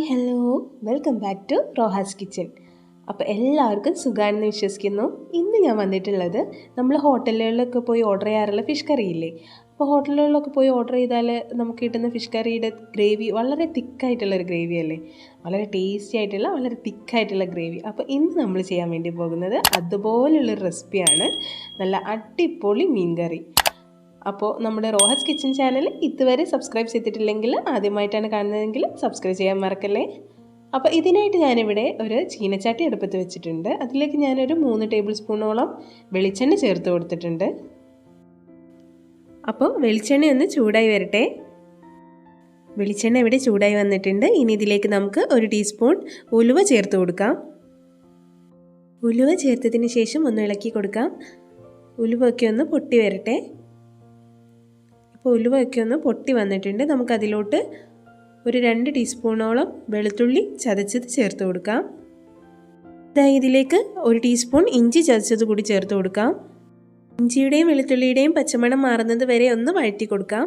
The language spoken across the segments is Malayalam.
hello, welcome back to Rohas Kitchen. അപ്പോൾ എല്ലാവർക്കും സുഖാണെന്ന് വിശ്വസിക്കുന്നു. ഇന്ന് ഞാൻ വന്നിട്ടുള്ളത് നമ്മൾ ഹോട്ടലുകളിലൊക്കെ പോയി ഓർഡർ ചെയ്യാറുള്ള ഫിഷ് കറി ഇല്ലേ. അപ്പോൾ ഹോട്ടലുകളിലൊക്കെ പോയി ഓർഡർ ചെയ്താൽ നമുക്ക് കിട്ടുന്ന ഫിഷ് കറിയുടെ ഗ്രേവി വളരെ തിക്കായിട്ടുള്ളൊരു ഗ്രേവി അല്ലേ, വളരെ ടേസ്റ്റി ആയിട്ടുള്ള വളരെ തിക്കായിട്ടുള്ള ഗ്രേവി. അപ്പോൾ ഇന്ന് നമ്മൾ ചെയ്യാൻ വേണ്ടി പോകുന്നത് അതുപോലുള്ളൊരു റെസിപ്പിയാണ്, നല്ല അടിപൊളി മീൻ കറി. അപ്പോൾ നമ്മുടെ റോഹസ് കിച്ചൻ ചാനൽ ഇതുവരെ സബ്സ്ക്രൈബ് ചെയ്തിട്ടില്ലെങ്കിൽ, ആദ്യമായിട്ടാണ് കാണുന്നതെങ്കിൽ സബ്സ്ക്രൈബ് ചെയ്യാൻ മറക്കല്ലേ. അപ്പോൾ ഇതിനായിട്ട് ഞാനിവിടെ ഒരു ചീനച്ചട്ടി അടുപ്പത്ത് വെച്ചിട്ടുണ്ട്. അതിലേക്ക് ഞാനൊരു 3 ടേബിൾ സ്പൂണോളം വെളിച്ചെണ്ണ ചേർത്ത് കൊടുത്തിട്ടുണ്ട്. അപ്പോൾ വെളിച്ചെണ്ണ ഒന്ന് ചൂടായി വരട്ടെ. വെളിച്ചെണ്ണ ഇവിടെ ചൂടായി വന്നിട്ടുണ്ട്. ഇനി ഇതിലേക്ക് നമുക്ക് 1 ടീസ്പൂൺ ഉലുവ ചേർത്ത് കൊടുക്കാം. ഉലുവ ചേർത്തതിന് ശേഷം ഒന്ന് ഇളക്കി കൊടുക്കാം. ഉലുവയൊക്കെ ഒന്ന് പൊട്ടി വരട്ടെ. അപ്പോൾ ഉലുവയൊക്കെ ഒന്ന് പൊട്ടി വന്നിട്ടുണ്ട്. നമുക്കതിലോട്ട് ഒരു 2 ടീസ്പൂണോളം വെളുത്തുള്ളി ചതച്ചത് ചേർത്ത് കൊടുക്കാം. ഇതിലേക്ക് 1 ടീസ്പൂൺ ഇഞ്ചി ചതച്ചത് കൂടി ചേർത്ത് കൊടുക്കാം. ഇഞ്ചിയുടെയും വെളുത്തുള്ളിയുടെയും പച്ചമണം മാറുന്നത് വരെ ഒന്ന് വഴറ്റി കൊടുക്കാം.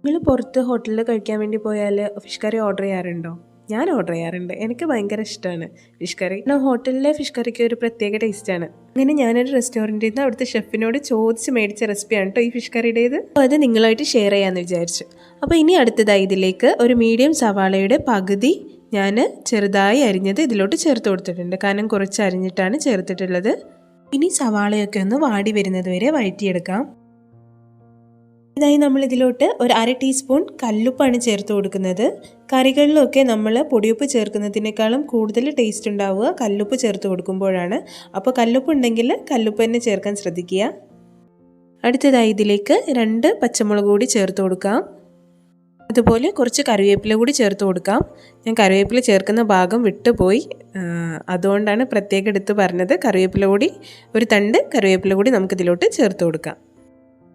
നിങ്ങൾ പുറത്ത് ഹോട്ടലിൽ കഴിക്കാൻ വേണ്ടി പോയാൽ ഫിഷ് കറി ഓർഡർ ചെയ്യാറുണ്ടോ? ഞാൻ ഓർഡർ ചെയ്യാറുണ്ട്. എനിക്ക് ഭയങ്കര ഇഷ്ടമാണ് ഫിഷ് കറി. ഹോട്ടലിലെ ഫിഷ് കറിക്ക് ഒരു പ്രത്യേക ടേസ്റ്റാണ്. അങ്ങനെ ഞാനൊരു റെസ്റ്റോറൻറ്റിൽ നിന്ന് അവിടുത്തെ ഷെഫിനോട് ചോദിച്ച് മേടിച്ച റെസിപ്പിയാണ് കേട്ടോ ഈ ഫിഷ് കറിയുടേത്. അപ്പോൾ അത് നിങ്ങളായിട്ട് ഷെയർ ചെയ്യാമെന്ന് വിചാരിച്ചു. അപ്പോൾ ഇനി അടുത്തതായി ഇതിലേക്ക് ഒരു മീഡിയം സവാളയുടെ പകുതി ഞാൻ ചെറുതായി അരിഞ്ഞത് ഇതിലോട്ട് ചേർത്ത് കൊടുത്തിട്ടുണ്ട്. കാരണം കുറച്ച് അരിഞ്ഞിട്ടാണ് ചേർത്തിട്ടുള്ളത്. ഇനി സവാളയൊക്കെ ഒന്ന് വാടി വരുന്നത് വരെ വഴറ്റിയെടുക്കാം. ഇതായി നമ്മൾ ഇതിലോട്ട് ഒരു 1/2 ടീസ്പൂൺ കല്ലുപ്പാണ് ചേർത്ത് കൊടുക്കുന്നത്. കറികളിലൊക്കെ നമ്മൾ പൊടിയുപ്പ് ചേർക്കുന്നതിനേക്കാളും കൂടുതൽ ടേസ്റ്റ് ഉണ്ടാവുക കല്ലുപ്പ് ചേർത്ത് കൊടുക്കുമ്പോഴാണ്. അപ്പോൾ കല്ലുപ്പ് ഉണ്ടെങ്കിൽ കല്ലുപ്പ് തന്നെ ചേർക്കാൻ ശ്രദ്ധിക്കുക. അടുത്തതായി ഇതിലേക്ക് 2 പച്ചമുളക് കൂടി ചേർത്ത് കൊടുക്കാം. അതുപോലെ കുറച്ച് കറിവേപ്പില കൂടി ചേർത്ത് കൊടുക്കാം. ഞാൻ കറിവേപ്പില ചേർക്കുന്ന ഭാഗം വിട്ടുപോയി, അതുകൊണ്ടാണ് പ്രത്യേകം എടുത്ത് പറഞ്ഞത്. കറിവേപ്പില കൂടി ഒരു തണ്ട് കറിവേപ്പില കൂടി നമുക്കിതിലോട്ട് ചേർത്ത് കൊടുക്കാം.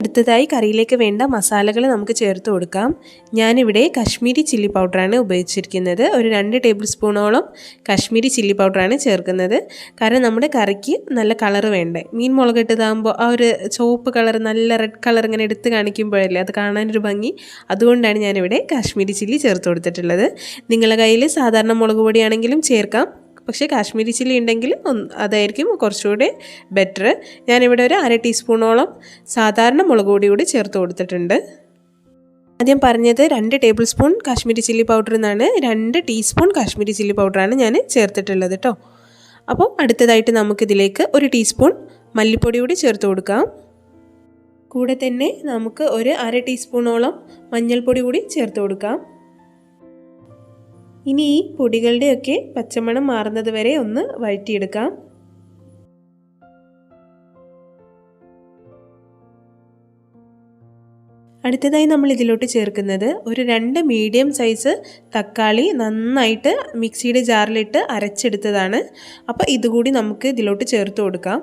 അടുത്തതായി കറിയിലേക്ക് വേണ്ട മസാലകൾ നമുക്ക് ചേർത്ത് കൊടുക്കാം. ഞാനിവിടെ കാശ്മീരി ചില്ലി പൗഡറാണ് ഉപയോഗിച്ചിരിക്കുന്നത്. ഒരു 2 ടേബിൾ സ്പൂണോളം കാശ്മീരി ചില്ലി പൗഡറാണ് ചേർക്കുന്നത്. കാരണം നമ്മുടെ കറിക്ക് നല്ല കളർ വേണ്ടേ. മീൻ മുളകിട്ടതാകുമ്പോൾ ആ ഒരു ചുവപ്പ് കളർ, നല്ല റെഡ് കളർ ഇങ്ങനെ എടുത്ത് കാണിക്കുമ്പോഴല്ലേ അത് കാണാനൊരു ഭംഗി. അതുകൊണ്ടാണ് ഞാനിവിടെ കാശ്മീരി ചില്ലി ചേർത്ത് കൊടുത്തിട്ടുള്ളത്. നിങ്ങളുടെ കയ്യിൽ സാധാരണ മുളക് പൊടിയാണെങ്കിലും ചേർക്കാം, പക്ഷേ കാശ്മീരി ചില്ലി ഉണ്ടെങ്കിൽ അതായിരിക്കും കുറച്ചുകൂടെ ബെറ്റർ. ഞാനിവിടെ ഒരു 1/2 ടീസ്പൂണോളം സാധാരണ മുളക് പൊടി കൂടി ചേർത്ത് കൊടുത്തിട്ടുണ്ട്. ആദ്യം പറഞ്ഞത് 2 table spoon Kashmiri chilli powder എന്നാണ്. 2 ടീസ്പൂൺ കാശ്മീരി ചില്ലി പൗഡറാണ് ഞാൻ ചേർത്തിട്ടുള്ളത് കേട്ടോ. അപ്പോൾ അടുത്തതായിട്ട് നമുക്കിതിലേക്ക് 1 ടീസ്പൂൺ മല്ലിപ്പൊടി കൂടി ചേർത്ത് കൊടുക്കാം. കൂടെ തന്നെ നമുക്ക് ഒരു 1/2 ടീസ്പൂണോളം മഞ്ഞൾപ്പൊടി കൂടി ചേർത്ത് കൊടുക്കാം. ഇനി ഈ പൊടികളുടെയൊക്കെ പച്ചമണം മാറുന്നത് വരെ ഒന്ന് വഴറ്റിയെടുക്കാം. അടുത്തതായി നമ്മൾ ഇതിലോട്ട് ചേർക്കുന്നത് ഒരു 2 മീഡിയം സൈസ് തക്കാളി നന്നായിട്ട് മിക്സിയുടെ ജാറിലിട്ട് അരച്ചെടുത്തതാണ്. അപ്പോൾ ഇതുകൂടി നമുക്ക് ഇതിലോട്ട് ചേർത്ത് കൊടുക്കാം.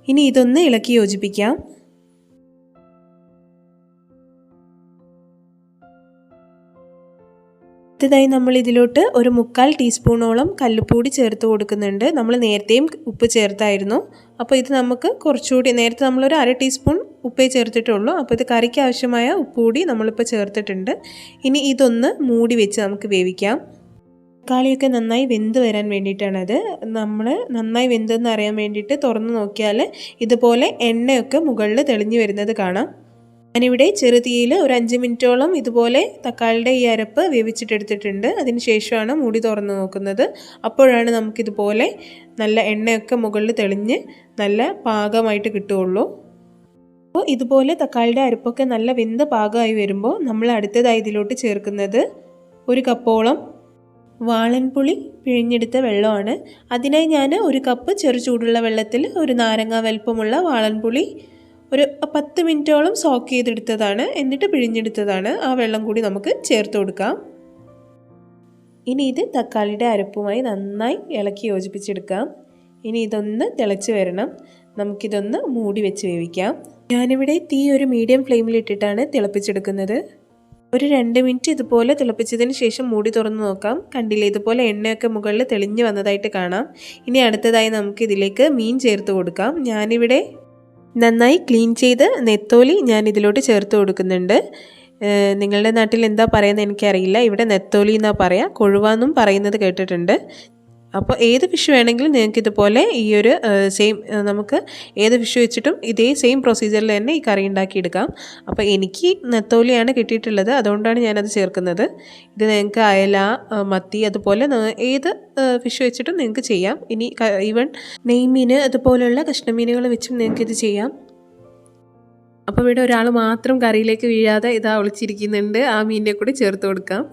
ഇനി ഇതൊന്ന് ഇളക്കി യോജിപ്പിക്കാം. അടുത്തതായി നമ്മൾ ഇതിലോട്ട് ഒരു 1/4 ടീസ്പൂണോളം കല്ലുപ്പൊടി ചേർത്ത് കൊടുക്കുന്നുണ്ട്. നമ്മൾ നേരത്തെയും ഉപ്പ് ചേർത്തായിരുന്നു. അപ്പോൾ ഇത് നമുക്ക് കുറച്ചുകൂടി, നേരത്തെ നമ്മളൊരു 1/2 ടീസ്പൂൺ ഉപ്പേ ചേർത്തിട്ടുള്ളൂ. അപ്പോൾ ഇത് കറിക്ക് ആവശ്യമായ ഉപ്പ് കൂടി നമ്മളിപ്പോൾ ചേർത്തിട്ടുണ്ട്. ഇനി ഇതൊന്ന് മൂടി വെച്ച് നമുക്ക് വേവിക്കാം. തക്കാളിയൊക്കെ നന്നായി വെന്ത് വരാൻ വേണ്ടിയിട്ടാണത്. നമ്മൾ നന്നായി വെന്തെന്ന് അറിയാൻ വേണ്ടിയിട്ട് തുറന്ന് നോക്കിയാൽ ഇതുപോലെ എണ്ണയൊക്കെ മുകളിൽ തെളിഞ്ഞു വരുന്നത് കാണാം. ഞാനിവിടെ ചെറുതീയിൽ ഒരു 5 മിനിറ്റോളം ഇതുപോലെ തക്കാളിയുടെ ഈ അരപ്പ് വേവിച്ചിട്ടെടുത്തിട്ടുണ്ട്. അതിന് ശേഷമാണ് മൂടി തുറന്ന് നോക്കുന്നത്. അപ്പോഴാണ് നമുക്കിതുപോലെ നല്ല എണ്ണയൊക്കെ മുകളിൽ തെളിഞ്ഞ് നല്ല പാകമായിട്ട് കിട്ടുകയുള്ളൂ. അപ്പോൾ ഇതുപോലെ തക്കാളിയുടെ അരപ്പൊക്കെ നല്ല വെന്ത പാകമായി വരുമ്പോൾ നമ്മൾ അടുത്തതായി ഇതിലോട്ട് ചേർക്കുന്നത് 1 കപ്പോളം വാളൻപുളി പിഴിഞ്ഞെടുത്ത വെള്ളമാണ്. അതിനായി ഞാൻ 1 കപ്പ് ചെറു ചൂടുള്ള വെള്ളത്തിൽ ഒരു നാരങ്ങ വലുപ്പമുള്ള വാളൻപുളി ഒരു 10 മിനിറ്റോളം സോക്ക് ചെയ്തെടുത്തതാണ്, എന്നിട്ട് പിഴിഞ്ഞെടുത്തതാണ്. ആ വെള്ളം കൂടി നമുക്ക് ചേർത്ത് കൊടുക്കാം. ഇനി ഇത് തക്കാളിയുടെ അരപ്പുമായി നന്നായി ഇളക്കി യോജിപ്പിച്ചെടുക്കാം. ഇനി ഇതൊന്ന് തിളച്ച് വരണം. നമുക്കിതൊന്ന് മൂടി വെച്ച് വേവിക്കാം. ഞാനിവിടെ തീ ഒരു മീഡിയം ഫ്ലെയിമിലിട്ടിട്ടാണ് തിളപ്പിച്ചെടുക്കുന്നത്. ഒരു 2 മിനിറ്റ് ഇതുപോലെ തിളപ്പിച്ചതിന് ശേഷം മൂടി തുറന്ന് നോക്കാം. കണ്ടില്ലേ, ഇതുപോലെ എണ്ണയൊക്കെ മുകളിൽ തെളിഞ്ഞ് വന്നതായിട്ട് കാണാം. ഇനി അടുത്തതായി നമുക്ക് ഇതിലേക്ക് മീൻ ചേർത്ത് കൊടുക്കാം. ഞാനിവിടെ നന്നായി ക്ലീൻ ചെയ്ത് നെത്തോലി ഞാൻ ഇതിലോട്ട് ചേർത്ത് കൊടുക്കുന്നുണ്ട്. നിങ്ങളുടെ നാട്ടിൽ എന്താ പറയുന്നത് എനിക്കറിയില്ല. ഇവിടെ നെത്തോലി എന്നാണ് പറയുക, കൊഴുവ എന്നും പറയുന്നത് കേട്ടിട്ടുണ്ട്. അപ്പോൾ ഏത് ഫിഷ് വേണമെങ്കിലും നിങ്ങൾക്ക് ഇതുപോലെ ഈ ഒരു സെയിം നമുക്ക് ഏത് ഫിഷ് വെച്ചിട്ടും ഇതേ സെയിം പ്രൊസീജിയറിൽ തന്നെ ഈ കറി ഉണ്ടാക്കിയെടുക്കാം. അപ്പോൾ എനിക്ക് നെത്തോലിയാണ് കിട്ടിയിട്ടുള്ളത്, അതുകൊണ്ടാണ് ഞാനത് ചേർക്കുന്നത്. ഇത് നിങ്ങൾക്ക് അയല, മത്തി അതുപോലെ ഏത് ഫിഷ് വെച്ചിട്ടും നിങ്ങൾക്ക് ചെയ്യാം. ഇനി ഈവൻ നെയ്മീൻ അതുപോലെയുള്ള കഷ്ണമീനുകൾ വെച്ചും നിങ്ങൾക്കിത് ചെയ്യാം. അപ്പോൾ ഇവിടെ ഒരാൾ മാത്രം കറിയിലേക്ക് വീഴാതെ ഇതാ ഒളിച്ചിരിക്കുന്നുണ്ട്. ആ മീനിനെ കൂടി ചേർത്ത് കൊടുക്കാം.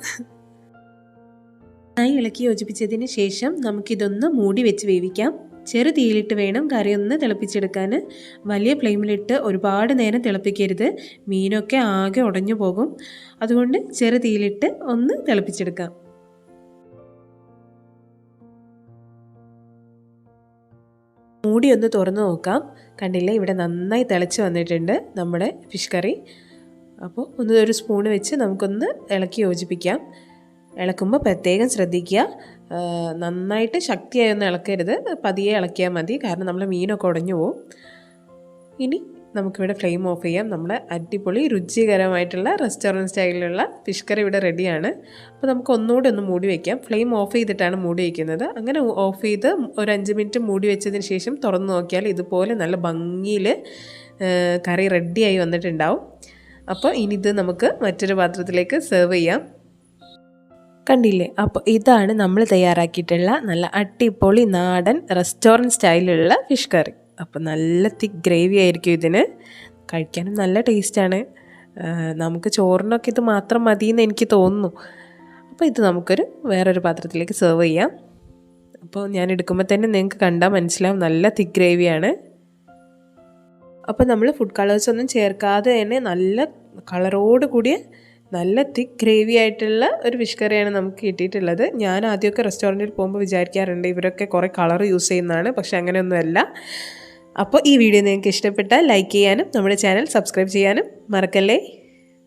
നന്നായി ഇളക്കി യോജിപ്പിച്ചതിന് ശേഷം നമുക്കിതൊന്ന് മൂടി വെച്ച് വേവിക്കാം. ചെറു തീയിലിട്ട് വേണം കറി ഒന്ന് തിളപ്പിച്ചെടുക്കാൻ. വലിയ ഫ്ലെയിമിലിട്ട് ഒരുപാട് നേരം തിളപ്പിക്കരുത്, മീനൊക്കെ ആകെ ഉടഞ്ഞു പോകും. അതുകൊണ്ട് ചെറു തീയിലിട്ട് ഒന്ന് തിളപ്പിച്ചെടുക്കാം. മൂടി ഒന്ന് തുറന്ന് നോക്കാം. കണ്ടില്ലേ, ഇവിടെ നന്നായി തിളച്ച് വന്നിട്ടുണ്ട് നമ്മുടെ ഫിഷ് കറി. അപ്പോൾ ഒരു സ്പൂണ് വെച്ച് നമുക്കൊന്ന് ഇളക്കി യോജിപ്പിക്കാം. ഇളക്കുമ്പോൾ പ്രത്യേകം ശ്രദ്ധിക്കുക, നന്നായിട്ട് ശക്തിയായി ഒന്നും ഇളക്കരുത്, പതിയെ ഇളക്കിയാൽ മതി, കാരണം നമ്മൾ മീനൊക്കെ ഉടഞ്ഞു പോകും. ഇനി നമുക്കിവിടെ ഫ്ലെയിം ഓഫ് ചെയ്യാം. നമ്മുടെ അടിപൊളി രുചികരമായിട്ടുള്ള റെസ്റ്റോറൻറ്റ് സ്റ്റൈലിലുള്ള ഫിഷ് കറി ഇവിടെ റെഡിയാണ്. അപ്പോൾ നമുക്ക് ഒന്നുകൂടി ഒന്ന് മൂടി വയ്ക്കാം. ഫ്ലെയിം ഓഫ് ചെയ്തിട്ടാണ് മൂടി വയ്ക്കുന്നത്. അങ്ങനെ ഓഫ് ചെയ്ത് ഒരു 5 മിനിറ്റ് മൂടി വെച്ചതിന് ശേഷം തുറന്ന് നോക്കിയാൽ ഇതുപോലെ നല്ല ഭംഗിയിൽ കറി റെഡിയായി വന്നിട്ടുണ്ടാവും. അപ്പോൾ ഇനി ഇത് നമുക്ക് മറ്റൊരു പാത്രത്തിലേക്ക് സെർവ് ചെയ്യാം. കണ്ടില്ലേ, അപ്പോൾ ഇതാണ് നമ്മൾ തയ്യാറാക്കിയിട്ടുള്ള നല്ല അടിപൊളി നാടൻ റെസ്റ്റോറൻറ്റ് സ്റ്റൈലിലുള്ള ഫിഷ് കറി. അപ്പോൾ നല്ല തിക്ക് ഗ്രേവി ആയിരിക്കും ഇതിന്, കഴിക്കാനും നല്ല ടേസ്റ്റാണ്. നമുക്ക് ചോറിനൊക്കെ ഇത് മാത്രം മതിയെന്ന് എനിക്ക് തോന്നുന്നു. അപ്പോൾ ഇത് നമുക്കൊരു വേറൊരു പാത്രത്തിലേക്ക് സെർവ് ചെയ്യാം. അപ്പോൾ ഞാൻ എടുക്കുമ്പോൾ തന്നെ നിങ്ങൾക്ക് കണ്ടാൽ മനസ്സിലാവും, നല്ല തിക്ക് ഗ്രേവിയാണ്. അപ്പോൾ നമ്മൾ ഫുഡ് കളേഴ്സ് ഒന്നും ചേർക്കാതെ തന്നെ നല്ല കളറോട് കൂടിയ നല്ല തിക്ക് ഗ്രേവി ആയിട്ടുള്ള ഒരു ഫിഷ് കറിയാണ് നമുക്ക് കിട്ടിയിട്ടുള്ളത്. ഞാൻ ആദ്യമൊക്കെ റെസ്റ്റോറൻറ്റിൽ പോകുമ്പോൾ വിചാരിക്കാറുണ്ട് ഇവരൊക്കെ കുറേ കളർ യൂസ് ചെയ്യുന്നതാണ്, പക്ഷേ അങ്ങനെയൊന്നുമല്ല. അപ്പോൾ ഈ വീഡിയോ നിങ്ങൾക്ക് ഇഷ്ടപ്പെട്ടാൽ ലൈക്ക് ചെയ്യാനും നമ്മുടെ ചാനൽ സബ്സ്ക്രൈബ് ചെയ്യാനും മറക്കല്ലേ.